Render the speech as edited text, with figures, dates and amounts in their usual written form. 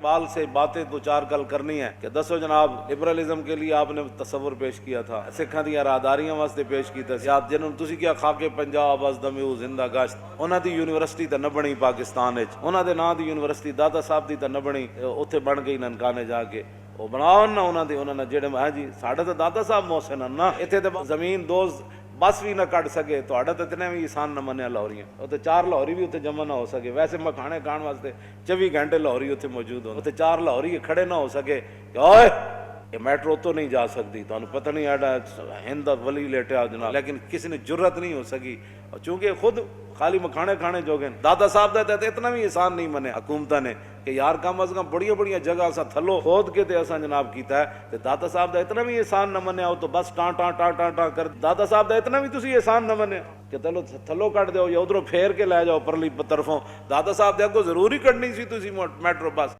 इकबाल से बातें दो चार गल करनी है कि दसो जनाब लिबरलिज्म के लिए आपने तस्वुर पेश किया था, सिखा दी राहदारियां वास्ते पेश किया याद जिन्होंने तुसी क्या खाके पंजाब अज दम्यू जिंदा गश्त उन्होंने दी यूनिवर्सिटी तो न बनी पाकिस्तान विच, उन्होंने नां दी यूनिवर्सिटी दादा साहब दी तो न बनी, उत्थे बन गई ननकाने जाके वो बनाओ ना उन्होंने जेडे है जी साढ़े तो दादा साहब मोहसिन ना इतने तो जमीन दो बस भी ना कट सके तो इतने भी इंसान न मनिया लाहौरियां उत्ते 4 लाहौरी भी उत्ते जमा ना हो सके। वैसे मखाने खाण वास्ते 24 घंटे लाहौरी उत्ते मौजूद हो, उत्ते 4 लाहौरी खड़े ना हो सके ओए ये मैट्रो तो नहीं जा सकती, तो पता नहीं एडा हिंद वली लेटिया जनाब, लेकिन किसी ने जुर्रत नहीं हो सकी चूंकि खुद खाली मखाने खाने जोगे। दादा साहब का तो इतना भी एहसान नहीं मने हुकूमत ने कि यार कम अज कम बड़िया बड़िया जगह असा थलो खोद के ते असा जनाब किया है, तो दादा साहब का इतना भी एहसान न मनिया तो बस टां टां टां टां टां कर दादा साहब का इतना भी तुसी एहसान न मनिया कि चलो थलो कट दो या उधरों फेर के लै जाओ परली तरफों, दादा साहब के अगों जरूर ही कटनी सी तुसी मैट्रो बस।